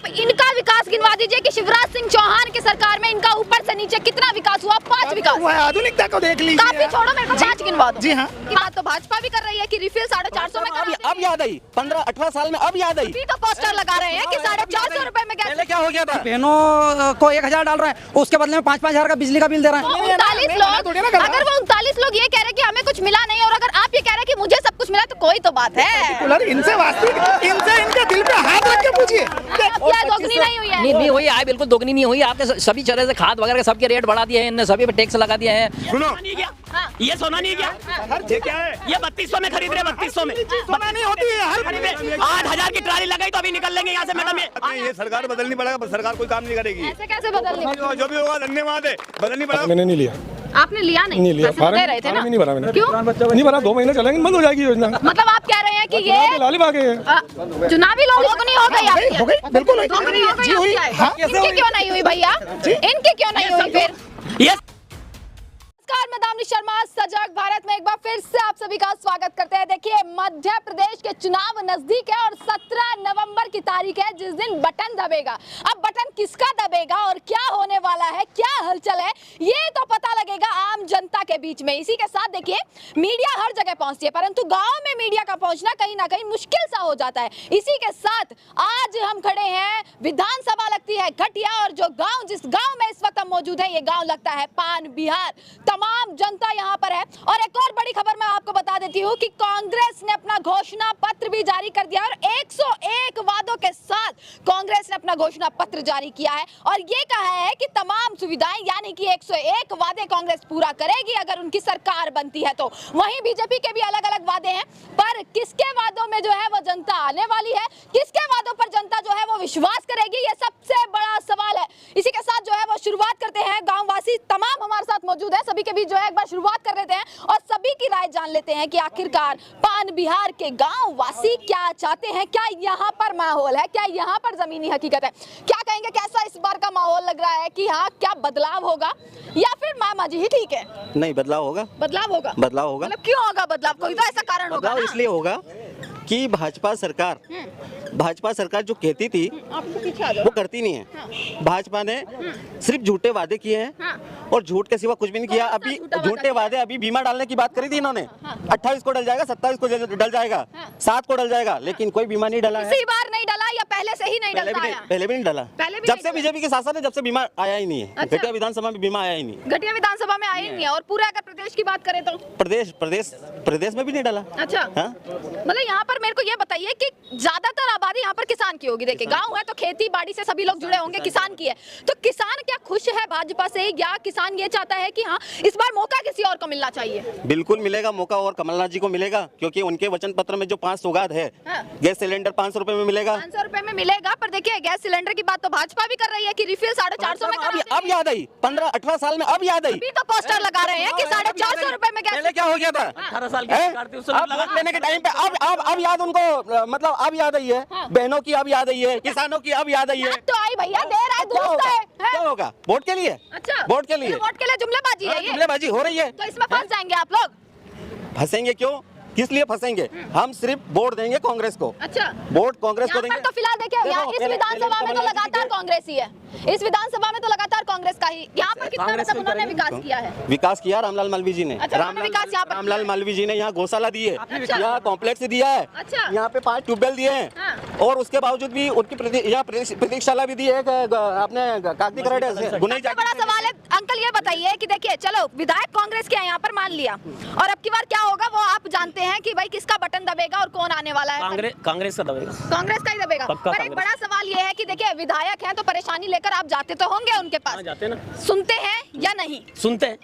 आप इनका विकास गिनवा दीजिए कि शिवराज सिंह चौहान की सरकार में इनका ऊपर से नीचे कितना विकास हुआ। 5 विकास। आधुनिकता को देख लीजिए। काफी छोड़ो, मेरे को 5 गिनवा दो। जी हाँ। बात तो भाजपा भी कर रही है कि रिफिल 450 में करा अब याद आई, 15-18 साल में अब याद आई। अभी तो पोस्टर लगा रहे हैं कि 450 रुपए में गैस। पहले क्या हो गया था? बहनों को 1000 डाल रहे हैं, उसके बदले में 5-5 हजार का बिजली का बिल दे रहे हैं। 39 लोग, अगर वो 39 लोग ये कह रहे हैं कि हमें कुछ मिला नहीं, और अगर आप ये कह रहे हैं कि मुझे सब कुछ मिला, तो कोई तो बात है। इनसे वास्तविक, इनसे इनके दिल पे हाथ रख के पूछिए। क्या दोगुनी नहीं हुई है? नहीं हुई है, बिल्कुल दोगुनी नहीं हुई। आपने सभी तरह से खाद वगैरह के सबके रेट बढ़ा दिए हैं, इनने सभी पे टैक्स लगा दिया है। सुनो, ये सोना नहीं क्या? ये क्या है? ये 3200 में खरीद रहे, 3200 में सोना नहीं होती है। हर 8000 की ट्राली लगाई तो अभी निकल लेंगे यहाँ से मैडम। ये सरकार बदलनी पड़ेगा, सरकार कोई काम नहीं करेगी। ऐसे कैसे बदलने? जो भी होगा धन्यवाद है, बदलनी पड़ेगा। मैंने नहीं लिया। आपने लिया नहीं? नहीं लिया, पैसे दे रहे थे ना? नहीं भरा मैंने। क्यों नहीं भरा? 2 महीने चलेंगे, बंद हो जाएगी योजना। मतलब आप कह रहे हैं कि ये लाली भागे है। चुनावी दोगुनी हो गई आपकी? हो गई, बिल्कुल दोगुनी हो गई हुई। आपकी? हाँ। इनकी क्यों नहीं हुई भैया? इनकी क्यों नहीं हुई फिर? ये नमस्कार, मैं दामिनी शर्मा, सजग भारत में एक बार फिर से आप सभी का स्वागत करते हैं। देखिए, मध्य प्रदेश के चुनाव नजदीक है और 17 नवंबर की तारीख है जिस दिन बटन दबेगा। अब बटन किसका दबेगा और क्या होने वाला है, क्या हलचल है, ये तो पता लगेगा आम जनता के बीच में। इसी के साथ देखिए, मीडिया हर जगह पहुंचती है, परंतु गांव में मीडिया का पहुंचना कहीं ना कहीं मुश्किल सा हो जाता है। इसी के साथ आज हम खड़े हैं, विधानसभा लगती है घटिया, और जो गाँव, जिस गाँव में इस वक्त हम मौजूद है, ये गाँव लगता है पान बिहार। तमाम जनता यहाँ पर है। और एक और बड़ी खबर मैं आपको बता देती हूँ कि कांग्रेस ने अपना घोषणा पत्र भी जारी कर दिया, और 101 वादों के साथ कांग्रेस ने अपना घोषणा पत्र जारी किया है और ये कहा है कि तमाम सुविधाएं, यानी कि 101 वादे कांग्रेस पूरा करेगी अगर उनकी सरकार बनती है तो। वहीं बीजेपी के भी अलग अलग वादे हैं, पर किसके वादों में जो है वो जनता आने वाली है, किसके वादों पर जनता जो है वो विश्वास करेगी, ये सबसे बड़ा सवाल है। इसी के साथ जो है वो शुरुआत करते हैं, गाँववासी तमाम हमारे साथ मौजूद है, सभी के बीच जो है एक बार शुरुआत कर लेते हैं और सभी की राय जान लेते हैं कि आखिरकार पान बिहार के गांव वासी क्या चाहते हैं, क्या यहाँ पर माहौल है, क्या यहाँ पर जमीनी हकीकत है, क्या कहेंगे, कैसा इस बार का माहौल लग रहा है कि हाँ क्या बदलाव होगा या फिर मामा जी ही ठीक है? नहीं, बदलाव होगा। बदलाव होगा? बदलाव होगा। मतलब क्यों होगा बदलाव? कोई तो ऐसा कारण होगा बदलाव ना? इसलिए होगा कि भाजपा सरकार जो कहती थी वो करती नहीं है। भाजपा ने सिर्फ झूठे वादे किए हैं और झूठ के सिवा कुछ भी नहीं किया। अभी झूठे वादे, अभी बीमा डालने की बात करी थी इन्होंने, 28 को डल जाएगा, 27 को डल जाएगा, 7 को डल जाएगा, लेकिन कोई बीमा नहीं डला है। इसी बार नहीं डला या पहले से ही नहीं डलता है? पहले भी नहीं डला। जब से बीजेपी के शासन है, जब से बीमा आया ही नहीं है। अच्छा। घटिया विधानसभा में बीमा आया ही नहीं। घटिया विधानसभा में आई नहीं है। और पूरे अगर प्रदेश की बात करें तो प्रदेश में भी नहीं डाला। अच्छा, मतलब यहाँ पर मेरे को ये बताइए कि ज्यादातर आबादी यहाँ पर किसान की होगी। देखिए, गांव है तो खेती बाड़ी से सभी लोग जुड़े होंगे, किसान की है, तो किसान क्या खुश है भाजपा से, या किसान ये चाहता है कि हाँ इस बार मौका किसी और को मिलना चाहिए? बिल्कुल मिलेगा मौका, और कमलनाथ जी को मिलेगा, क्योंकि उनके वचन पत्र में जो 5 सौगात है, गैस सिलेंडर 500 रुपए में मिलेगा। 500 रुपए में मिलेगा, पर देखिए गैस सिलेंडर की बात तो भाजपा भी कर रही है कि रिफिल 450 में करा अब याद आई, 15-18 साल में अब याद आई। अभी तो पोस्टर लगा रहे हैं कि 450 रुपए में गैस। पहले क्या हो गया था? 18 साल वोट लेने के टाइम पे अब याद उनको, मतलब अब याद आई है। बहनों की अब याद आई है, किसानों की अब याद आई है। तो आई भैया, देर आए दुरुस्त है। क्या होगा? वोट के लिए? अच्छा, वोट के लिए? वोट के लिए जुमलेबाजी है ये? जुमलेबाजी हो रही है। तो इसमें फंस जाएंगे आप लोग? फंसेंगे क्यों? किस लिए फंसेंगे? हम सिर्फ वोट देंगे कांग्रेस को। अच्छा, वोट कांग्रेस को यहाँ देंगे। पर तो फिलहाल देखिए, यहाँ इस विधानसभा में तो लगातार कांग्रेस ही है, इस विधानसभा में तो लगातार कांग्रेस का ही। यहाँ पर कितना मतलब उन्होंने विकास किया है? विकास किया रामलाल मालवी जी ने। अच्छा, विकास यहाँ पर रामलाल मालवी जी ने यहाँ गौशाला दी है, अच्छा। यहाँ कॉम्प्लेक्स दिया है, अच्छा। यहाँ पे 5 ट्यूबवेल दिए हैं, और उसके बावजूद भी उनकी यहाँ प्रतीक्षाला भी दी है। आपने कागजी कराटे गुनाई सबसे बड़ा सवाल है अंकल, ये बताइए कि देखिए, चलो विधायक कांग्रेस के यहाँ पर मान लिया, और अब की बार क्या होगा वो आप जानते हैं कि भाई किसका बटन दबेगा और कौन आने वाला है? कांग्रेस का दबेगा। कांग्रेस का ही दबेगा। पर एक बड़ा सवाल ये है कि देखिए, विधायक हैं तो परेशानी लेकर आप जाते तो होंगे उनके पास, जाते ना, सुनते हैं या नहीं? सुनते हैं,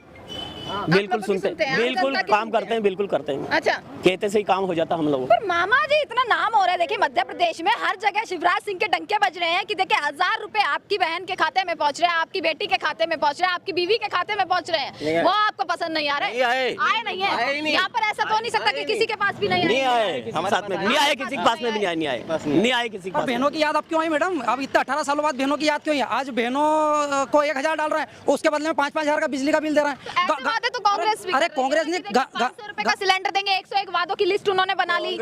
बिल्कुल सुनते हैं, बिल्कुल जनता की काम सुनते करते हैं, बिल्कुल करते हैं। अच्छा, कहते से ही काम हो जाता हम लोगों। पर मामा जी इतना नाम हो रहा है, देखिए मध्य प्रदेश में हर जगह शिवराज सिंह के डंके बज रहे हैं कि देखिए 1000 रुपए आपकी बहन के खाते में पहुंच रहे हैं, आपकी बेटी के खाते में पहुंच रहे हैं, आपकी बीवी के खाते में पहुंच रहे हैं, वो आपको पसंद नहीं आ रहे? आए नहीं है यहाँ पर? ऐसा तो नहीं सकता कि किसी के पास भी नहीं आए, हमारे साथ में नहीं आए, किसी के पास में भी नहीं आए किसी के पास। बहनों की याद अब क्यों आई मैडम? अब इतना 18 सालों बाद बहनों की याद क्यों आई? आज बहनों को 1000 डाल रहे हैं, उसके बदले में 5-5 हजार का बिजली का बिल दे रहे हैं। तो कांग्रेस, अरे कांग्रेस ने 500 रुपए का सिलेंडर देंगे, 101 वादों की लिस्ट उन्होंने बना ली।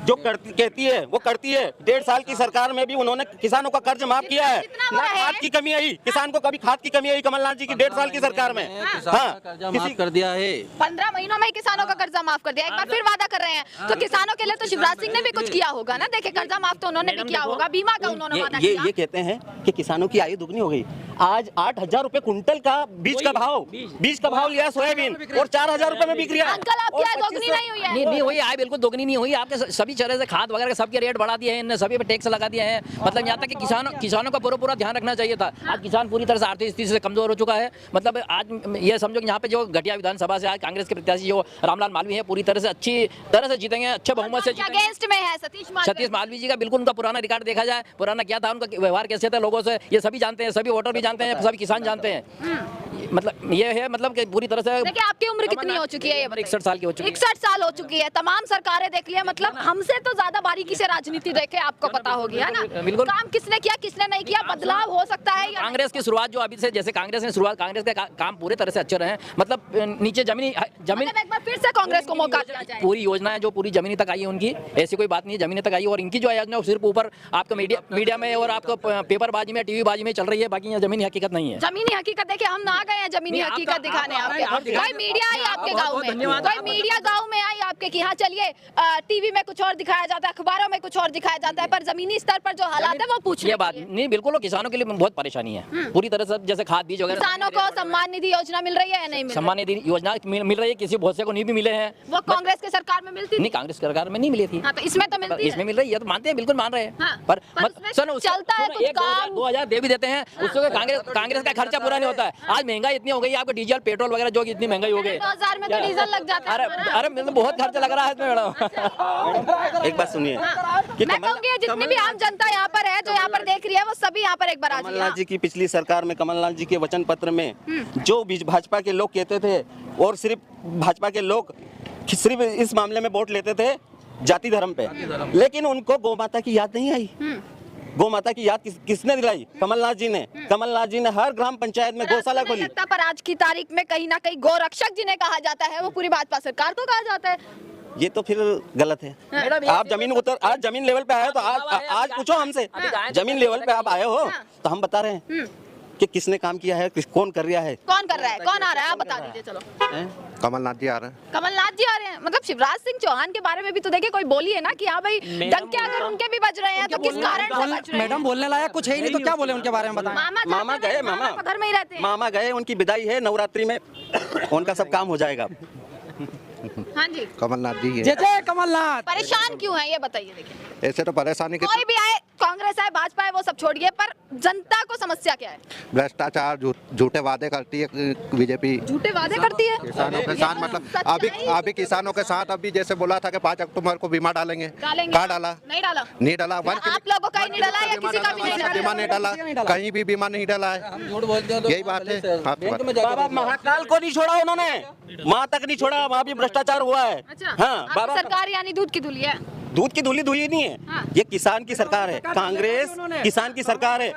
जो कहती है वो करती है। 1.5 साल की सरकार में भी उन्होंने किसानों का कर्ज माफ किया है। ना खाद की कमी आई, किसान को कभी खाद की कमी आई कमलनाथ जी की 1.5 साल की सरकार में। कर्जा माफ कर दिया है। 15 महीनों में ही किसानों का कर्जा माफ कर दिया। एक बार फिर वादा कर रहे हैं तो किसानों के लिए तो शिवराज सिंह ने भी कुछ किया होगा ना। देखिए कर्जा माफ तो उन्होंने भी किया होगा, बीमा का उन्होंने वादा किया। ये कहते हैं कि किसानों की आयु दुगनी हो गई। आज 8,000 रुपए कुंटल का बीज का भाव लिया सोयाबीन और 4,000 रुपए में बिक रहा है। अंकल आपकी आय दोगुनी नहीं हुई है? नहीं हुई आय, बिल्कुल दोगुनी नहीं हुई। आपके सभी तरह से खाद वगैरह सबके रेट बढ़ा दिए हैं, इनने सभी पे टैक्स लगा दिए हैं। मतलब यहाँ तक कि किसानों का पूरा ध्यान रखना चाहिए था। आज किसान पूरी तरह से आर्थिक स्थिति से कमजोर हो चुका है। मतलब आज ये समझो कि यहाँ पे जो घटिया विधानसभा से आज कांग्रेस के प्रत्याशी जो रामलाल मालवीय है पूरी तरह से अच्छी तरह से जीतेंगे, अच्छे बहुमत से जीतेंगे। अगेंस्ट में है सतीश मालवीय जी का बिल्कुल उनका पुराना रिकॉर्ड देखा जाए, पुराना क्या था, उनका व्यवहार कैसे था लोगों से, ये सभी जानते हैं, सभी वोटर भी जानते हैं, सभी किसान जानते हैं। मतलब ये है मतलब कि पूरी तरह से। देखिए आपकी उम्र कितनी हो चुकी है? 61 साल की हो चुकी है। 61 साल हो चुकी है। तमाम सरकारें देख लिया, मतलब हमसे तो ज्यादा बारीकी से राजनीति देखे आपको पता होगी, है ना? बिल्कुल। काम किसने किया किसने नहीं किया, बदलाव हो सकता है या कांग्रेस की शुरुआत जो अभी से, जैसे कांग्रेस ने शुरुआत, कांग्रेस के काम पूरे तरह से अच्छे रहे। मतलब नीचे जमीन मतलब एक बार फिर से कांग्रेस को मौका दिया जाए। पूरी योजनाएं जो पूरी जमीनी तक आई है उनकी, ऐसी कोई बात नहीं है, जमीनी तक आई है। और इनकी जो योजना है सिर्फ ऊपर आपको मीडिया में और आपको पेपरबाजी में, टीवी बाजी में चल रही है, बाकी यहाँ जमीनी हकीकत नहीं है। जमीनी हकीकत देखिए हम ना गए हैं जमीनी हकीकत दिखाने आपके। कोई मीडिया आई आपके गांव में, कोई मीडिया गांव में आई आपके कि हाँ चलिए टीवी में कुछ और दिखाया जाता है, अखबारों में कुछ और दिखाया जाता है, पर जमीनी स्तर पर जो हालात है वो पूछने ये बात नहीं, बिल्कुल वो किसानों के लिए बहुत परेशानी है पूरी तरह से। जैसे खाद बीज वगैरह, किसानों को सम्मान निधि योजना मिल रही है या नहीं मिल रही? सम्मान निधि योजना मिल रही है, किसी बहुत से को नहीं भी मिले हैं। वो कांग्रेस की सरकार में मिलती थी? नहीं, कांग्रेस सरकार में नहीं मिली थी। हाँ, तो इसमें तो मिलती है। इसमें मिल रही है तो मानते हैं, बिल्कुल मान रहे हैं। हाँ, पर उसमें चलता है कुछ काम। 2,000 दे भी देते हैं, उससे कांग्रेस का खर्चा पूरा नहीं होता है। आज महंगाई इतनी हो गई है, आपको डीजल पेट्रोल वगैरह जो इतनी महंगाई हो गई। 2000 में तो डीजल लग जाता है। अरे मतलब बहुत खर्चा लग रहा है इसमें मैडम। एक बात सुनिए, मैं कहूँगी जितनी भी आम जनता यहाँ पर है, जो यहाँ पर देख रही है, वो सभी यहाँ पर एक बार आ जाइए। कमलनाथ जी की पिछली सरकार में, कमलनाथ जी के वचन पत्र में जो भाजपा के लोग कहते थे, और सिर्फ भाजपा के लोग सिर्फ इस मामले में वोट लेते थे जाति धर्म पे, लेकिन उनको गौ माता की याद नहीं आई। गौ माता की याद किसने दिलाई? कमलनाथ जी ने। कमलनाथ जी ने हर ग्राम पंचायत में गौशाला खोली। पर आज की तारीख में कहीं ना कहीं गोरक्षक जिन्हें कहा जाता है वो पूरी भाजपा सरकार को कहा जाता है। ये तो फिर गलत है। आप आज जमीन लेवल पे आए तो आज पूछो हमसे, जमीन लेवल पे आप आए हो तो हम बता रहे हैं कि किसने काम किया है, कौन कर रहा है। कौन कर रहा है, कौन आ रहा है, आप बता दीजिए। चलो कमलनाथ जी आ रहे हैं। कमलनाथ जी आ रहे हैं। मतलब शिवराज सिंह चौहान के बारे में भी तो देखिए कोई बोली है ना कि हाँ भाई डंके अगर उनके भी बज रहे हैं तो किस कारण से बज रहे हैं? मैडम बोलने लायक कुछ है ही नहीं तो क्या बोले उनके बारे में बताएं। मामा गए, घर में ही रहते हैं। मामा गए, उनकी विदाई है नवरात्रि में, उनका सब काम हो जाएगा। हाँ जी, कमलनाथ जी जय जय कमलनाथ। परेशान क्यों है ये बताइए। देखिए ऐसे तो परेशानी की, कोई भी आए, कांग्रेस आए, भाजपा है, वो सब छोड़िए, पर जनता को समस्या क्या है? भ्रष्टाचार, झूठे वादे करती है बीजेपी, झूठे वादे करती है किसानों के साथ। मतलब अभी किसानों के साथ अभी जैसे बोला था कि 5 अक्टूबर को बीमा डालेंगे, कहाँ डाला? नहीं डाला। नहीं डाला। आप लोगों का ही नहीं डाला या किसी का भी नहीं डाला? बीमा नहीं डाला, कहीं भी बीमा नहीं डाला है। यही बात है। बाबा महाकाल को नहीं छोड़ा उन्होंने, माँ तक नहीं छोड़ा, वहाँ भी भ्रष्टाचार हुआ है। अच्छा, हाँ, बाबा सरकार यानी दूध की धुली है। दूध की धुली धुली नहीं है। हाँ। ये किसान की सरकार है, कांग्रेस किसान की सरकार है,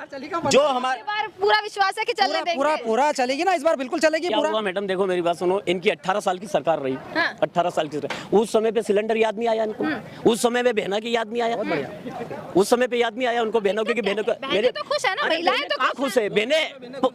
जो हमारे पूरा विश्वास है कि चलने देंगे। पूरा चलेगी ना इस बार, बिल्कुल चलेगी क्या पूरा। हुआ मैडम, देखो मेरी बात सुनो, इनकी 18 साल की सरकार रही। हाँ। 18 साल की सरकार, उस समय पे सिलेंडर याद नहीं आया इनको, उस समय पे बहना की याद नहीं आया, उस समय पे याद नहीं आया उनको बहनों की। बहनों का मेरे तो खुश है ना, महिलाएं तो खुश है। बहने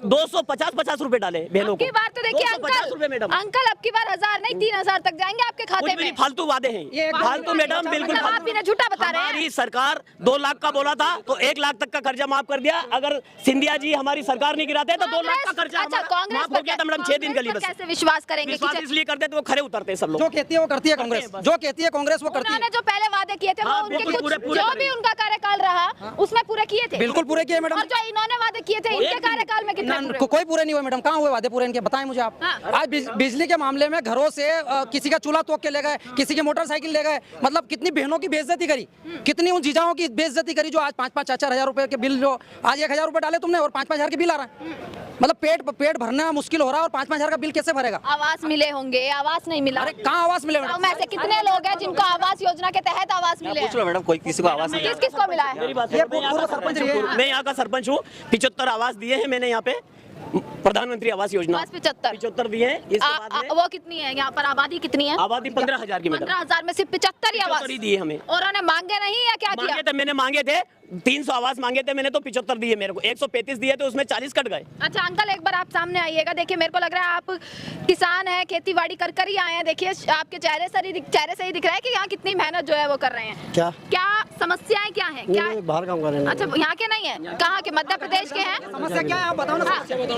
250 रुपए डाले बहनों को। बार तो देखिए अंकल अब की बार 1000 नहीं 3000 तक जाएंगे आपके खाते में। फालतू वादे हैं, फालतू मैडम, बिल्कुल आप भी झूठा बता रहे हैं। हमारी सरकार 2 लाख का बोला था तो 1 लाख तक का कर्जा माफ कर दिया। अगर सिंधिया जी हमारी सरकार नहीं गिराते तो 2 लाख का कर्जा माफ हो गया था मैडम, 6 दिन का लिए। बस कैसे विश्वास करेंगे? विश्वास इसलिए करते तो वो खरे उतरते सब लोग। जो कहती है वो करती है कांग्रेस, जो कहती है कांग्रेस वो करती है। उन्होंने जो पहले वादे किए थे वो हाँ, उनके बिल्कुल, कुछ पूरे जो भी उनका कार्यकाल रहा उसमें पूरे किए थे। बिल्कुल पूरे किए मैडम। और जो इन्होंने वादे किए थे इनके कार्यकाल में कितने पूरे? कोई पूरे नहीं हुए मैडम। कहाँ हुए वादे पूरे इनके, बताएं मुझे आप। आज बिजली के मामले में घरों से किसी का चूल्हा तोड़ के ले गए, किसी की मोटरसाइकिल ले गए। मतलब कितनी बहनों की बेइज्जती करी, कितनी उन जीजाओं की बेइज्जती करी जो आज 5-5 4-4 हजार रुपए के बिल, जो आज 1000 रुपए डाले तुमने और 5-5 हजार के बिल आ रहा है। मतलब पेट भरना मुश्किल हो रहा है और 5-5 हजार का बिल कैसे भरेगा? आवास मिले होंगे, आवास नहीं मिला। अरे कहाँ आवास मिले मैडम? में से कितने लोग हैं जिनको आवास योजना के तहत आवास मिले? पूछ लो मैडम, कोई किसी को आवास नहीं। किस किस को मिला है? मेरी बात, मैं यहाँ का सरपंच हूँ, 75 आवास दिए हैं मैंने यहाँ पे। प्रधानमंत्री आवास योजना बस 75 75 दिए हैं। इसके बाद में वो कितनी है यहाँ पर आबादी कितनी है? आबादी 15,000 की मैडम। 15,000 में सिर्फ 75 ही आवास 75 दिए हमें। और उन्होंने मांगे नहीं या क्या किया? मांगे थे, मैंने मांगे थे 300 आवास मांगे थे मैंने, तो 75 दिए मेरे को। 135 दिए थे, उसमें 40 कट गए। अच्छा अंकल, एक बार आप सामने आइएगा। देखिए मेरे को लग रहा है आप किसान हैं, खेती बाड़ी कर ही आए हैं। देखिए आपके चेहरे से ही दिख रहा है कि यहाँ कितनी मेहनत जो है वो कर रहे हैं। क्या समस्याएं क्या हैं? क्या बाहर काम कर रहे हैं। अच्छा यहाँ के नहीं है, कहाँ के? मध्य प्रदेश के हैं? समस्या क्या है आप बताओ ना।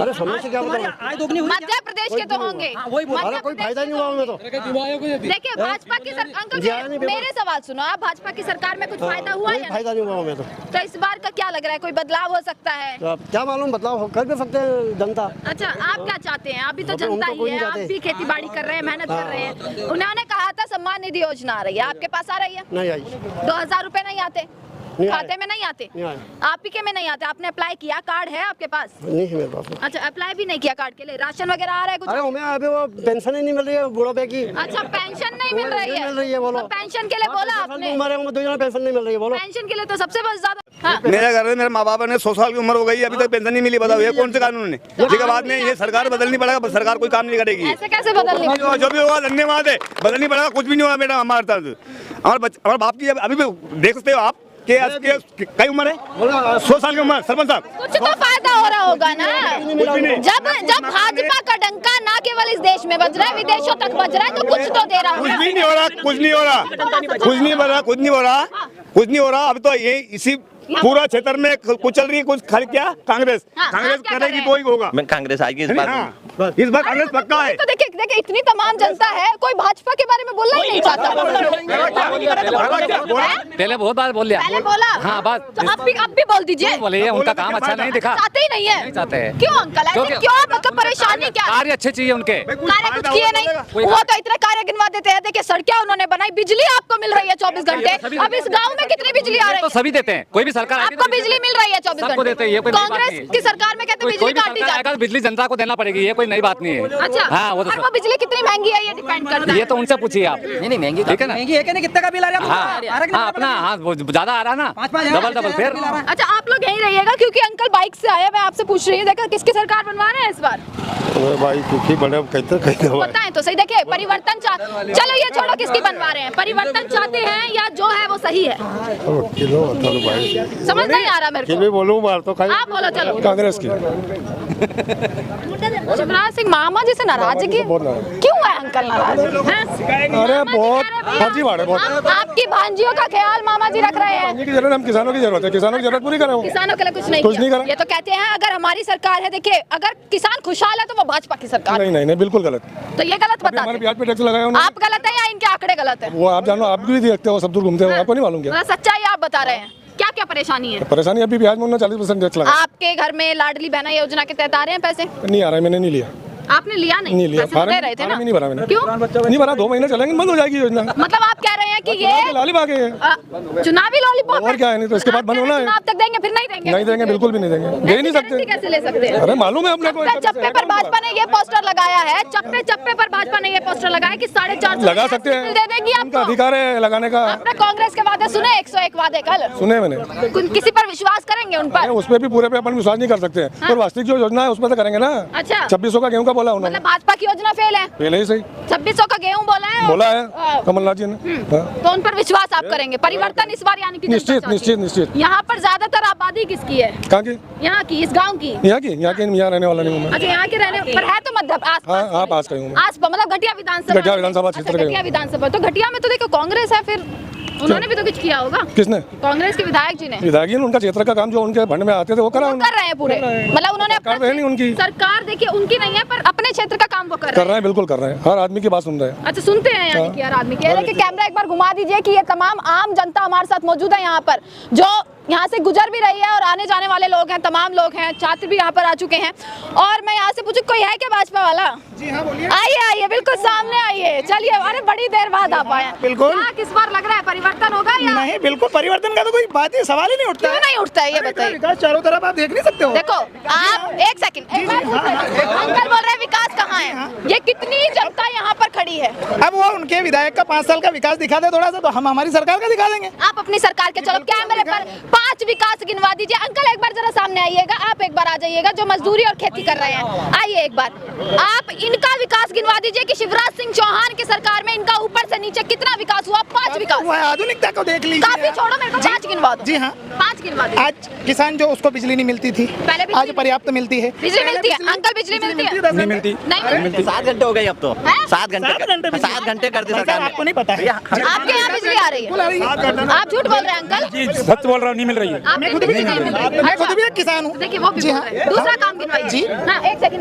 अरे समस्या क्या बताओ? आय दोगुनी हुई मध्य प्रदेश के तो होंगे। अरे कोई फायदा नहीं हुआ हमें तो। देखिए भाजपा की सरकार, अंकल मेरे सवाल सुनो आप, भाजपा की सरकार में कुछ फायदा हुआ कोई है? फायदा नहीं हुआ हमें तो इस बार का क्या लग रहा है, कोई बदलाव हो सकता है? तो अब क्या मालूम बदलाव कर भी सकते हैं जनता। अच्छा आप क्या चाहते हैं? अभी तो हम तो जनता कोई ही है, नहीं आप चाहते। भी खेती बाड़ी कर रहे हैं, मेहनत कर रहे हैं। उन्होंने कहा था सम्मान निधि योजना आ रही है, आपके पास आ रही है? नहीं आई। 2000 रुपए नहीं आते नहीं आए। खाते में? नहीं आते। नहीं आए। आप ही के में नहीं आते? आपने अप्लाई किया? कार्ड है आपके पास? नहीं है मेरे पास। अच्छा अप्लाई भी नहीं किया कार्ड के लिए? राशन वगैरह आ रहा है कुछ? अरे हमें अभी वो पेंशन ही नहीं मिल रही है बुढ़ापे की। अच्छा पेंशन नहीं मिल रही है? मिल रही है बोलो। तो पेंशन के लिए बोला आपने? हमारे उम्र 2 पेंशन नहीं मिल रही है बोलो। पेंशन के लिए तो सबसे बहुत ज्यादा। हाँ। मेरे घर में मेरे माँ बाप ने 100 साल की उम्र हो गई, अभी तक पेंशन नहीं मिली। बताओ ये कौन से कानून है? जिसके बाद में ये सरकार बदलनी पड़ेगा, सरकार कोई काम नहीं करेगी। ऐसे कैसे बदलनी? जो भी होगा धन्यवाद है, बदलनी पड़ेगा। कुछ भी नहीं होगा मैडम हमारे साथ। हमारे बाप की अभी भी देख सकते हो आप के कई उम्र है, 100 साल की उम्र। सरपंच साहब कुछ तो फायदा हो रहा होगा ना। जब भाजपा का डंका ना केवल इस देश में बज रहा है, विदेशों तक बज रहा है, तो कुछ तो दे रहा कुछ होगा। भी नहीं हो रहा, कुछ नहीं हो रहा, कुछ नहीं हो रहा, कुछ नहीं हो रहा, कुछ नहीं हो रहा। अब तो ये इसी पूरा क्षेत्र में कुछ चल रही है। कुछ खा क्या कांग्रेस कांग्रेस करेगी तो ही होगा। मैं कांग्रेस आएगी इस बार। इस बार कांग्रेस पक्का है। तो देखिए इतनी तमाम जनता है, कोई भाजपा के बारे में बोलना ही नहीं चाहता। पहले बहुत बार बोल लिया। पहले बोला? हाँ बात। तो अब भी बोल दीजिए। बोले उनका काम अच्छा नहीं दिखा। चाहते ही नहीं है? नहीं चाहते हैं। क्यों अंकल ऐसे क्यों? मतलब परेशानी क्या है? कार्य अच्छे चाहिए उनके। कार्य कुछ किए नहीं, वो तो इतने कार्य गिनवा देते हैं। देखिए सड़कें उन्होंने बनाई, बिजली आपको मिल रही है 24 घंटे। अब इस गाँव में कितनी बिजली आ रही तो है? सभी देते हैं, कोई भी सरकार आपको बिजली मिल रही है 24 सबको देते हैं, ये घंटे? कोई नई बात कांग्रेस नहीं है। की सरकार में कहते बिजली काटी जाती है। बिजली जनता को देना पड़ेगी, ये कोई नई बात नहीं है। अच्छा हाँ वो तो और वो बिजली कितनी महंगी है ये डिपेंड करता है। ये तो उनसे पूछिए आप। नहीं महंगी ठीक है ना। महंगी है कि नहीं? कितने का बिल आ रहा है? हाँ अपना हाँ वो ज्यादा आ रहा ना, 5,000 डबल फिर। अच्छा आप लोग यहीं रहिएगा क्योंकि अंकल बाइक से आया। मैं आपसे पूछ रही हूँ, देखो किसकी सरकार बनवा रहे हैं इस बार? भाई क्योंकि बड़े कहते बताएं तो सही। देखिए परिवर्तन चलो ये छोड़ो, किसकी बनवा रहे हैं? परिवर्तन चाहते हैं या जो है वो सही है? समझ नहीं आ रहा मेरे को। बोलूं बार तो आप बोलो चलो। कांग्रेस की शिवराज सिंह मामा जी से नाराजगी क्यों है अंकल? नाराज हैं? अरे बहुत फर्जीवाड़ा है बहुत। आपकी भांजियों का ख्याल मामा जी रख रहे हैं। की जरूरत हम किसानों की जरूरत है, किसानों की जरूरत पूरी करें। किसानों के लिए कुछ नहीं किया। ये तो कहते हैं अगर हमारी सरकार है, देखिए अगर किसान खुशहाल है तो वो भाजपा की सरकार। नहीं बिल्कुल गलत। तो ये गलत बता हमारे प्याज पे टैक्स लगाया उन्होंने। आप गलत है या इनके आंकड़े गलत है? वो आप जानो, आप भी देखते हो, सब दूर घूमते हो, आपको नहीं मालूम क्या? सच्चाई आप बता रहे हैं। क्या क्या परेशानी है? परेशानी अभी प्याज में 40% टैक्स लगा। आपके घर में लाडली बहना योजना के तहत आ रहे हैं पैसे? नहीं आ रहा है, मैंने नहीं लिया। आपने लिया नहीं? नहीं लिया, पैसे तो दे रहे थे ना? नहीं भरा मैंने। क्यों नहीं भरा? 2 महीने चलेंगे, बंद हो जाएगी योजना। मतलब आप कह रहे हैं कि ये लाली भागे चुनावी लॉलीपॉप और क्या है? नहीं तो इसके बाद बंद होना है। चुनाव तक देंगे फिर नहीं देंगे? नहीं देंगे, बिल्कुल भी नहीं देंगे, दे ही नहीं सकते। कैसे ले सकते हैं? अरे मालूम है अपने को। चप्पे पर भाजपा ने ये पोस्टर लगाया है, चप्पे पर भाजपा ने ये पोस्टर लगाया कि 450 लगा सकते हैं, दे देगी उनका आपको। अधिकार है लगाने का। आपने कांग्रेस के वादे सुने? 101 वादे कल सुने मैंने। किसी पर विश्वास करेंगे उन पर? उस पर भी पूरे पे अपन विश्वास नहीं कर सकते, पर वास्तविक जो योजना है उसमें तो करेंगे ना। अच्छा 2600 का गेहूं का बोला उन्होंने। मतलब भाजपा की योजना फेल है? पहले ही सही 2600 का गेहूं बोला है कमलनाथ जी ने। तो उन पर विश्वास आप करेंगे? परिवर्तन इस बार यानी कि निश्चित। यहाँ पर ज्यादातर आबादी किसकी है? कहाँ की? यहाँ की, इस गांव की? यहाँ रहने वाला नहीं हूँ मैं। अच्छा यहाँ के रहने पर है तो मध्य हाँ पास का हूँ मैं। आस मतलब घटिया विधानसभा क्षेत्र का। घटिया विधानसभा तो घटिया में तो देखो कांग्रेस है, फिर उन्होंने भी तो कुछ किया होगा। किसने? कांग्रेस के विधायक जी ने। विधायक उनका क्षेत्र का काम जो उनके फंड में आते थे वो कर रहे हैं पूरे। मतलब उन्होंने नहीं उनकी सरकार देखिए उनकी नहीं है, पर अपने क्षेत्र का काम वो कर रहे हैं। बिल्कुल कर रहे हैं, हर आदमी की बात सुन रहे हैं। अच्छा सुनते हैं यानी कि हर आदमी की। देखिए कैमरा एक बार घुमा दीजिए कि ये तमाम आम जनता हमारे साथ मौजूद है यहाँ पर, जो यहाँ से गुजर भी रही है और आने जाने वाले लोग हैं, तमाम लोग हैं, छात्र भी यहाँ पर आ चुके हैं। और मैं यहाँ से पूछूं कोई है क्या भाजपा वाला? जी हाँ बोलिए। आइए बिल्कुल सामने आइए। चलिए, अरे बड़ी देर बाद आप आए। बिल्कुल। क्या किस बार लग रहा है परिवर्तन होगा या नहीं? बिल्कुल परिवर्तन का तो कोई बात ही सवाल ही नहीं उठता। क्यों नहीं उठता है ये बताइए? विकास चारों तरफ आप देख नहीं सकते हो। देखो आप एक सेकंड, अंकल बोल रहे हैं विकास कहाँ है? ये कितनी जनता यहाँ पर खड़ी है? अब वो उनके विधायक का 5 साल का विकास दिखा दे थोड़ा सा, तो हम हमारी सरकार का दिखा देंगे। आप अपनी सरकार के चलो कैमरे पर 5 विकास गिनवा दीजिए। अंकल एक बार जरा सामने सामने आइएगा, आप एक बार आ जाइएगा जो मजदूरी और खेती कर रहे हैं। आइए एक बार, आप इनका विकास गिनवा दीजिए कि शिवराज सिंह चौहान की सरकार में इनका ऊपर से नीचे कितना विकास हुआ। 5 विकास। वो आधुनिकता को देख लीजिए। काफी छोड़ो, मेरे को 5 गिनवा दो। जी हाँ, 5 गिनवा दो। आज किसान जो उसको बिजली नहीं मिलती थी, पहले बिजली आज पर्याप्त मिलती है। बिजली मिलती है अंकल, बिजली मिलती है? नहीं मिलती। नहीं मिलती। 7 घंटे हो गए अब तो। हैं? 7 घंटे कर दी सरकार ने। आपको नहीं पता है? आपके यहाँ बिजली आ रही है? आप झूठ बोल रहे हैं अंकल। सच बोल रहा हूँ, नहीं मिल रही है। आपको बिजली नहीं मिल रही है? मैं खुद भी एक किसान हूँ। देखिए वो भी बोल रहे हैं। दूसरा काम गिनवाइए। जी। हाँ, एक सेकंड।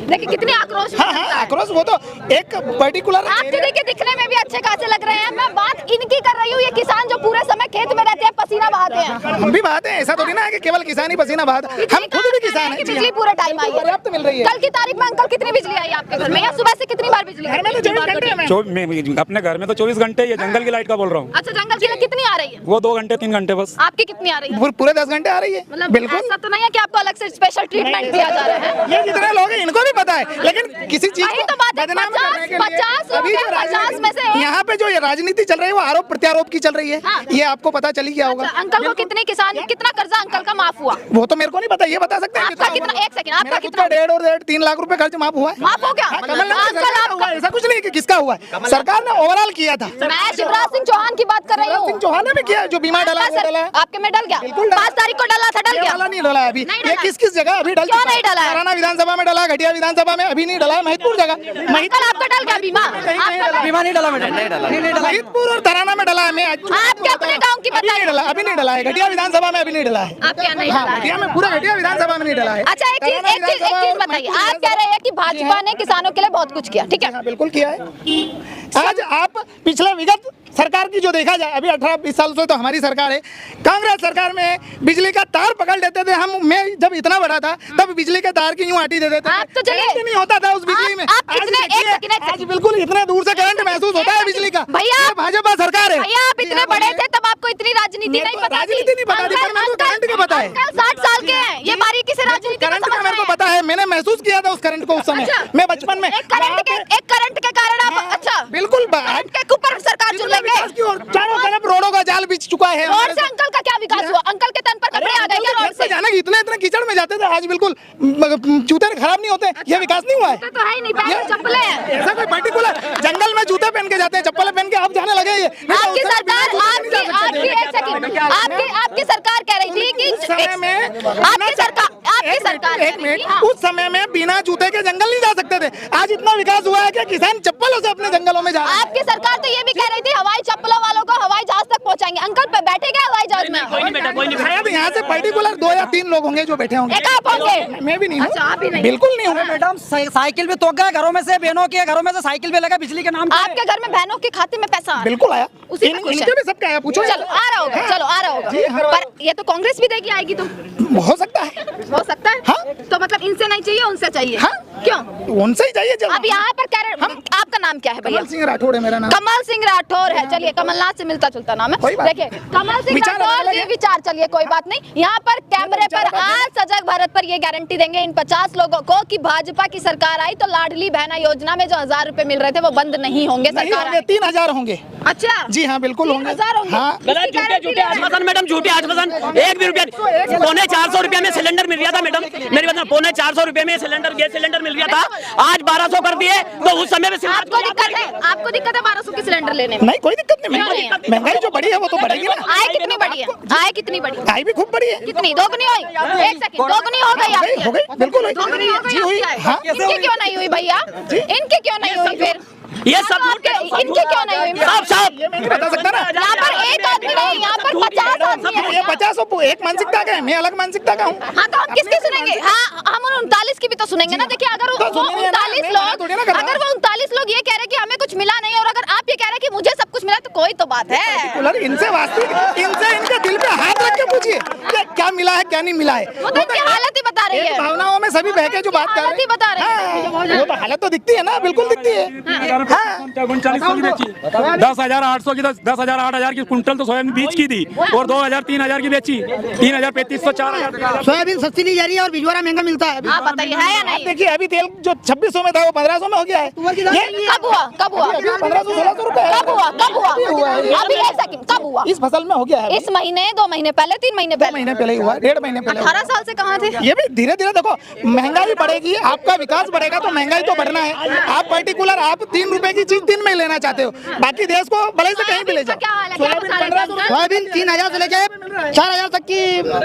देखिए कितनी आक्रोश में हाँ हाँ, लगता है। आक्रोश वो तो एक पर्टिकुलर। आप तो देखिए दिखने में भी अच्छे खासे लग रहे हैं। मैं बात इनकी कर रही हूँ, ये किसान जो पूरे समय खेत में रहते हैं, पसीना बहाते हैं। हम भी बात है, ऐसा थोड़ी ना है कि केवल किसान ही पसीना बहाता। हम खुद भी किसान हैं। बिजली पूरे टाइम आई है, पर्याप्त मिल रही है। कल की तारीख में अंकल कितनी बिजली आई आपके घर में, या सुबह से कितनी बार बिजली घर में तो 24 घंटे में। अपने घर में तो 24 घंटे, ये जंगल की लाइट का बोल रहा हूँ। अच्छा, जंगल की कितनी आ रही है? वो 2 घंटे 3 घंटे बस। आपकी कितनी आ रही है? पूरे 10 घंटे आ रही है। मतलब बिल्कुल। ऐसा तो नहीं है कि आपको अलग से स्पेशल ट्रीटमेंट दिया जा रहा है? ये जितने लोग हैं इनको भी पता है, लेकिन किसी चीज वही को तो बात है, बदनाम करने के लिए 50 लोग अभी हैं, जो 50 में से यहाँ पे जो ये राजनीति चल रही है वो आरोप प्रत्यारोप की चल रही है। हाँ। ये आपको पता चल ही गया होगा। अच्छा, अंकल को कितने किसान, कितना कर्जा अंकल का माफ हुआ? वो तो मेरे को नहीं पता, ये बता सकते हैं आपका कितना? एक सेकंड, आपका कितना? 1.5 और 3 लाख रुपए खर्च माफ हुआ है। माफ हो गया? हाँ, कमलनाथ की अंकल सरकार का हुआ है, ऐसा कुछ नहीं कि किसका हुआ है, सरकार ने ओवरऑल किया था। मैं शिवराज सिंह चौहान की बात कर रही शिवराज सिंह हूँ। चौहान ने भी किया, जो बीमा डला वो डला है। आपके में डल गया? बिल्कुल डला। 5 तारीख को डला था, डल ये गया? वाला नहीं डला है अभी। नहीं ये डला। किस जगह अभी डल क्यों चुका नहीं डला है? मुरैना विधानसभा में डला, घटिया विधानसभा में अभी नहीं डला है। महिदपुर जगह अंकल आपका डल गया बीमा? आपका बीमा नहीं डाला मैडम, नहीं डाला। महिदपुर और धराना में डला है। मैं आपके अपने गांव की अभी नहीं डला, अभी नहीं डला है। घटिया विधानसभा में अभी नहीं डला है। आपके यहाँ नहीं हाँ, डला है? घटिया में, पूरा घटिया विधानसभा में नहीं डला है। अच्छा, एक चीज बताइए, आप कह रहे हैं कि भाजपा ने किसानों के लिए बहुत कुछ किया, ठीक है? हाँ, बिल्कुल किया है। आज आप पिछले विगत सरकार की जो देखा जाए, अभी 18-20 साल से तो हमारी सरकार है। कांग्रेस सरकार में बिजली का तार पकड़ लेते थे हम। मैं जब इतना बड़ा था तब बिजली के तार की यूं आटी दे देते थे। आप तो चलिए, करंट नहीं होता था उस बिजली में। आप आज कितने, देखिए, एक सेकंड, आज बिल्कुल इतने दूर से करंट महसूस होता है बिजली का। भैया, ये भाजपा सरकार है। भैया आप इतने बड़े थे तब आपको इतनी राजनीति नहीं पता थी? राजनीति नहीं पता थी, पर मेरे को करंट का पता है। अंकल 60 साल के हैं, ये बारीकी से राजनीति को करंट का समझ मेरे को रहे हैं। पता है, मैंने महसूस किया था उस करंट को उस समय। अच्छा। मैं बचपन में एक करंट के कारण आप, अच्छा बिल्कुल करंट के ऊपर सरकार चुन लेंगे? चारों तरफ रोडों का जाल बिछ चुका है। रोड से अंकल का क्या विकास हुआ? अंकल के तन पर कपड़े आ गए क्या रोड से? जाना कि इतने इतने कीचड़ में जाते थे, आज बिल्कुल जूते खराब नहीं होते। ये विकास नहीं हुआ है। तो है ही नहीं, पहले चप्पलें हैं। ऐसा कोई पर्टिकुलर जंगल में जूते पहन के जाते हैं, चप्पल पहन के आप जाने लगे। ये आपकी सरकार, आपकी सरकार कह रही थी कि आपकी सरकार एक मिनट, उस समय में बिना जूते के जंगल नहीं जा सकते थे। आज इतना विकास हुआ है कि किसान चप्पलों से अपने जंगलों में जा रहे हैं। आपकी सरकार तो ये भी कह रही थी हवाई चप्पलों वालों को हवाई जहाज तक पहुंचाएंगे। अंकल पे बैठे क्या हवाई जहाज में? कोई नहीं बेटा, कोई नहीं। शायद यहाँ से पर्टिकुलर 2 या 3 लोग होंगे जो बैठे होंगे। एक आप होंगे? मैं भी नहीं हूँ। अच्छा, आप भी नहीं? बिल्कुल नहीं हूँ। मैडम साइकिल भी तो गए घरों में से, बहनों के घरों में से साइकिल भी लगा बिजली के नाम पे। आपके घर में बहनों के खाते में पैसा आ रहा है? बिल्कुल आया, उसी में खुश इनके है? भी सबका आया, पूछो। चलो आ रहा होगा, चलो आ रहा होगा, पर ये तो कांग्रेस भी देगी, आएगी तो हो सकता है। हो सकता है। हाँ। तो मतलब इनसे नहीं चाहिए, उनसे चाहिए? हाँ। क्यों? उनसे ही चाहिए। अब यहाँ पर कह रहे, आपका नाम क्या है भैया? कमल सिंह राठौड़ है मेरा नाम। कमल सिंह राठौर है। चलिए, कमलनाथ से मिलता जुलता नाम है। कोई बात देखिए, कमल सिंह विचार राठौर अलग जी है। विचार, चलिए कोई बात नहीं। यहाँ पर कैमरे पर आज सजग भारत पर ये गारंटी देंगे इन 50 लोगों को कि भाजपा की सरकार आई तो लाडली बहना योजना में जो 1000 रुपए मिल रहे थे वो बंद नहीं होंगे। नहीं सरकार होंगे, 3000 होंगे। अच्छा जी हाँ, बिल्कुल होंगे। 3000 होंगे? हाँ। गलत, झूठे आश्वासन मैडम, झूठे आश्वासन। 1 भी रुपया, 450 रुपया में सिलेंडर मिल रहा था मैडम, मेरी बात, 450 रुपया में सिलेंडर, गैस सिलेंडर मिल रहा था। आज 1200 कर दिए, तो उस समय में आपको दिक्कत है? आपको दिक्कत है 1200 के सिलेंडर लेने में? नहीं, कोई दिक्कत नहीं। क्यों नहीं है? महंगाई जो बढ़ी है वो तो बढ़ेगी ना। आय कितनी बढ़ी है? आय कितनी बढ़ी है? आई भी खूब बढ़ी है। कितनी? दोगुनी हुई? एक सेकंड, दोगुनी हो गई आपकी? हो गई, बिल्कुल हुई। दोगुनी हो गई जी हुई। आपकी? हाँ। इनकी क्यों नहीं हुई भैया? इनकी क्यों नहीं हुई फिर? ये सब इनकी क्यों नहीं हुई? साहब ये मैं नहीं बता सकता ना। यहाँ पर एक आदमी नहीं, यहाँ पर 50 आदमी है। ये 50 एक मानसिकता का है, मैं अलग मानसिकता का हूँ। हाँ, तो हम किसकी सुनेंगे? हाँ, हम उन 39 की भी तो सुनेंगे ना। देखिए, अगर वो 39 लोग, अगर वो 39 लोग ये कह रहे हैं कि हमें कुछ मिला नहीं, और अगर आप ये कह रहे हैं कि मुझे सब कुछ मिला, तो कोई तो बात है। इनसे वास्तविक, इनसे इनके दिल पे हाथ रख के पूछिए कि क्या मिला है, क्या नहीं मिला है। वो तो इनकी हालत ही बता रही है। भावनाओं में सभी बहके जो बात कर रहे हालत ही बता रहे हैं। हैं, वो तो हालत तो दिखती है ना, बिल्कुल दिखती है। 39 की बेची, 10,800 की 10,000 8,000 की कुंटल तो सोयाबीन बीज की थी, और 2,000 3,000 की बेची, 3,000 3500 4,000। सोयाबीन सस्ती दी जा रही है और बिजवारा महंगा मिलता है। आप बताइए है या नहीं? देखिए अभी तेल जो 2600 में था वो 1500 में हो गया है। कब हुआ 1500-1600 रुपए कब हुआ अभी एक सेकंड कब हुआ? इस फसल में हो गया है। इस महीने 2 महीने पहले 3 महीने 2 महीने पहले ही हुआ, 1.5 महीने पहले। 18 साल से कहाँ थे? ये भी धीरे धीरे देखो, महंगाई बढ़ेगी, आपका विकास बढ़ेगा तो महंगाई तो बढ़ना है। आप पर्टिकुलर आप 3 रुपए की चीज 3 में ही लेना चाहते हो, बाकी देश को भले से कहीं भी ले जाओ। क्या हाल है? क्या बता रहे हैं? सोयाबीन 3,000 से लेके 4,000 तक की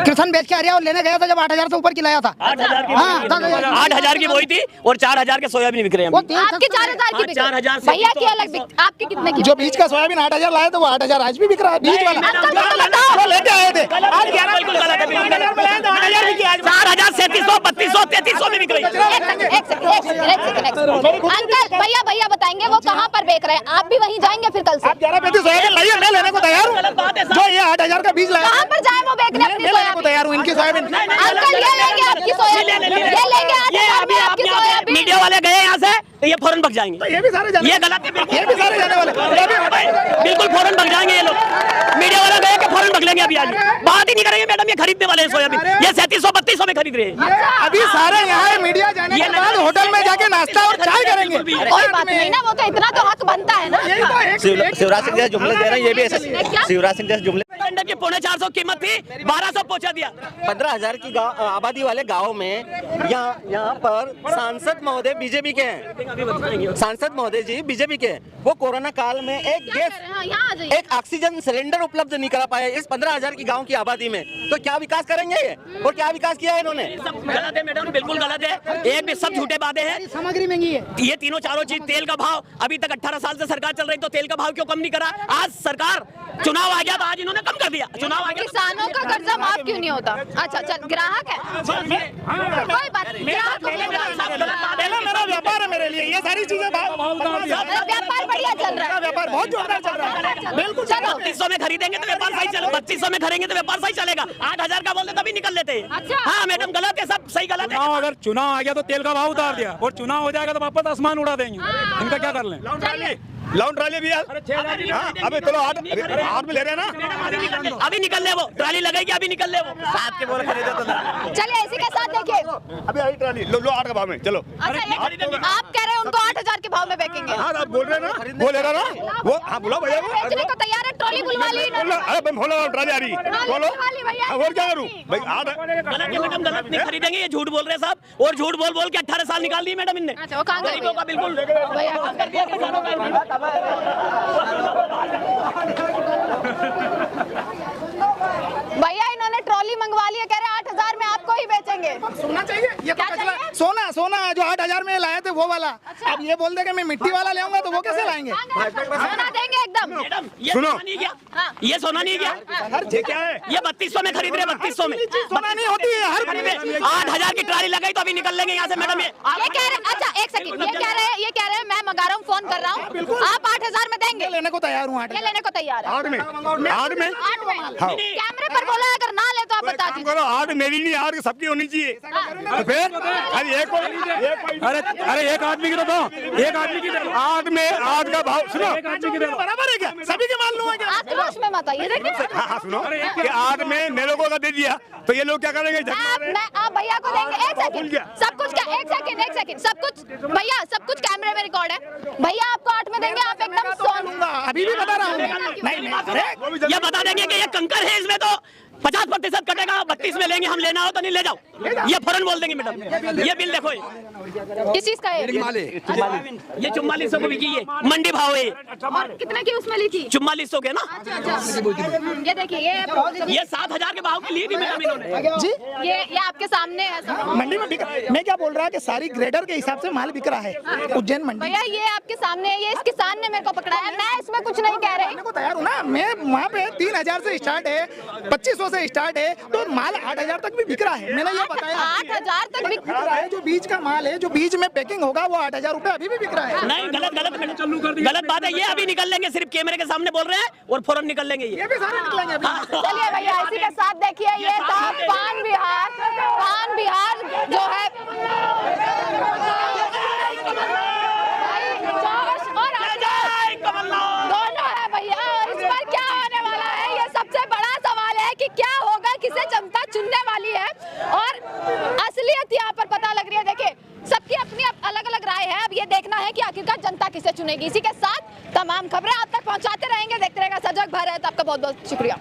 किसान बेच के आ रहा है, और लेने गया था जब 8,000 से ऊपर की लाया था। 8,000 की बोई थी और 4,000 के सोयाबीन बिक रहे हैं। आपके 4,000 की बिक रही है। 4,000 से भैया की अलग आपकी कितने की? जो बीज का सोयाबीन 8,000 लाए थे वो 8,000 आज भी बिक रहा है, बीज वाला जो लेके आए थे आज 11 बिल्कुल गलत है, बिल्कुल गलत है। 8,000 बिकी आज 4,000 3700 3200 3300 में बिक रही है। एक सेकंड अंकल भैया बताएंगे वो कहाँ पर बेच रहे हैं? आप भी वहीं जाएंगे फिर कल से? आप 11 सोयाबीन लाइए, मैं लेने को तैयार हूँ। जो ये 8,000 का बीज लाया कहाँ पर जाए वो बेचने अपनी मैं लेने को तैयार हूँ इनकी सोयाबीन। अंकल ये लेंगे आपकी सोयाबीन, ये लेंगे 8,000 में आपकी सोयाबीन। मीडिया वाले गए यहाँ से तो ये फौरन भग जाएंगे। ये भी सारे जाने ये गलत है, ये भी सारे जाने वाले बिल्कुल फौरन भग जाएंगे ये लोग। मीडिया वाला गए कि फौरन भग लेंगे। अभी आज बात ही नहीं करेंगे मैडम, ये खरीदने वाले हैं सोयाबीन, ये 3700 3200 में खरीद रहे हैं। अभी सारे यहाँ मीडिया जाने के बाद होटल में जाके नाश्ता और चाय करेंगे। कोई बात नहीं ना, वो तो इतना तो हक बनता है ना। शिवराज सिंह जैसे जुमले दे रहे हैं, ये भी ऐसे शिवराज सिंह जैसे जुमले। सिलेंडर की 450 कीमत थी, 1200 पहुंचा दिया। 15,000 की आबादी वाले गाँव में यहाँ पर सांसद महोदय बीजेपी के हैं, सांसद महोदय जी बीजेपी के हैं। वो कोरोना काल में एक ऑक्सीजन सिलेंडर उपलब्ध नहीं करा पाए इस 15,000 की गांव की आबादी में, तो क्या विकास करेंगे ये? और क्या विकास किया है इन्होंने? गलत है मैडम, बिल्कुल गलत है। एक भी सब झूठे वादे हैं। सामग्री महंगी है, ये तीनों चारों चीज, तेल का भाव अभी तक 18 साल से सरकार चल रही तो तेल का भाव क्यों कम नहीं करा? आज सरकार चुनाव आ गया तो आज इन्होंने कम कर दिया। चुनाव आ गया, किसानों का कर्जा माफ क्यों नहीं होता? अच्छा चल, ग्राहक है कोई बात नहीं, मेरा व्यापार है, मेरे लिए ये सारी चीजें व्यापार बढ़िया चल रहा है, व्यापार बहुत जोरदार चल रहा है। बिल्कुल 3200 में खरीदेंगे तो व्यापार सही चलेगा, 3200 में खरीदेंगे तो व्यापार सही चलेगा। 8,000 का बोलते तभी निकल लेते हैं। अच्छा। हाँ मैडम गलत है, सब सही गलत है। अगर चुनाव आ गया तो तेल का भाव उतार दिया, और चुनाव हो जाएगा तो वापस आसमान उड़ा देंगे। इनका क्या कर लें? लाउन ट्राली भी यार, अबे चलो 8 में ले रहे हैं ना, अभी निकल ले, वो ट्राली लगेगी अभी निकल ले, वो साथ के बोल खरीदे तो। चलिए इसी के साथ देखिए अभी आई ट्राली लो 8 के भाव में चलो। अच्छा आप कह रहे हैं उनको 8,000 के भाव में बेचेंगे? हाँ आप बोल रहे हैं ना, वो ले रहा ना वो, हाँ बुलाओ भैया को, बेचने को तैयार है, ट्रॉली बुलवा ली इन्होंने। अरे बोलो ट्राली आ रही, बोलो और क्या करूँ भाई? 8 गलत है मैडम, गलत नहीं खरीदेंगे, ये झूठ बोल रहे हैं साहब, और झूठ बोल के 18 साल निकाल दिए मैडम इनने। अच्छा वो कहाँ गए? गरीबों का बिल्कुल भैया इन्होंने ट्रॉली मंगवा ली है, कह रहे 8,000 में आपको ही बेचेंगे। सोना चाहिए, ये क्या तो चाहिए? सोना जो 8,000 में लाए थे वो वाला। अब ये बोल दे कि मैं मिट्टी वाला ले आऊंगा तो वो कैसे लाएंगे? सोना देंगे एकदम। मैडम ये सोना नहीं गया, ये सोना नहीं गया, क्या है ये 3200 में खरीद रहे, 3200 में सोना नहीं होती है हर 8,000 की ट्राली लगाई तो अभी निकल लेंगे यहाँ से मैडम। ये कह रहे, अच्छा एक सेकंड, ये कह रहे हैं मैं मंगा रहा हूँ, फोन कर रहा हूँ, आप 8,000 में देंगे? लेने को तैयार हूँ। ये लेने को तैयार है। 8 में 8 में हाँ। कैमरे पर बोला है, अगर ना ले तो आप बता काम दीजिए। करो, 8 मेरी नहीं 8 सबकी होनी चाहिए। तो फिर अरे अरे एक आदमी की तो दो, एक आदमी की दे दो। 8 में 8 का भाव सुनो, एक आदमी की दे दो। बराबर है क्या? सभी के मान लूंगा क्या? आक्रोश में मत आइए, देखिए हाँ सुनो कि 8 में मेरे को दे दिया तो ये लोग क्या करेंगे? आप भैया को देंगे। एक सेकंड, सब कुछ क्या? एक सेकंड सब कुछ भैया, सब कुछ कैमरे में रिकॉर्ड है। भैया आपको 8 में देंगे, आप एकदम सोन। अभी भी बता रहा हूँ नहीं, ये बता देंगे कि ये कंकर है, इसमें तो 50% कटेगा, 32 में लेंगे हम, लेना हो तो नहीं ले जाओ, ये फौरन बोल देंगे मैडम। ये बिल देखो, किस चीज का है? ये 4400 को बिकी है, मंडी भाव है। और कितने की उसमें ली थी? 4400 के ना। ये देखिए, ये 7,000 के भाव की ली थी मैडम इन्होंने जी। ये आपके सामने है सब। मंडी में बिक, मैं क्या बोल रहा है कि सारी ग्रेडर के हिसाब से माल बिक रहा है उज्जैन मंडी। भैया ये आपके सामने है, ये इस किसान ने मेरे को पकड़ा है, मैं इसमें कुछ नहीं कह रही। को तैयार हूँ ना मैं, वहाँ पे 3,000 से स्टार्ट है, 2500 से स्टार्ट है, तो माल 8,000 तक भी बिक रहा है। मैंने ये बताया 8,000 तक बिक रहा है। जो बीज का माल है, जो बीज में पैकिंग होगा वो 8,000 रुपए अभी भी बिक रहा है। नहीं, गलत बात है, ये अभी निकल लेंगे, सिर्फ कैमरे के सामने बोल रहे हैं और फौरन निकल लेंगे ये भी सारे निकलेंगे अभी। चलिए भैया इसी के साथ देखिए, ये था पान बिहार जो है जोश और आखिरकार जनता किसे चुनेगी। इसी के साथ तमाम खबरें आप तक पहुंचाते रहेंगे। देखते रहेगा सजग भारत। आपका बहुत बहुत शुक्रिया।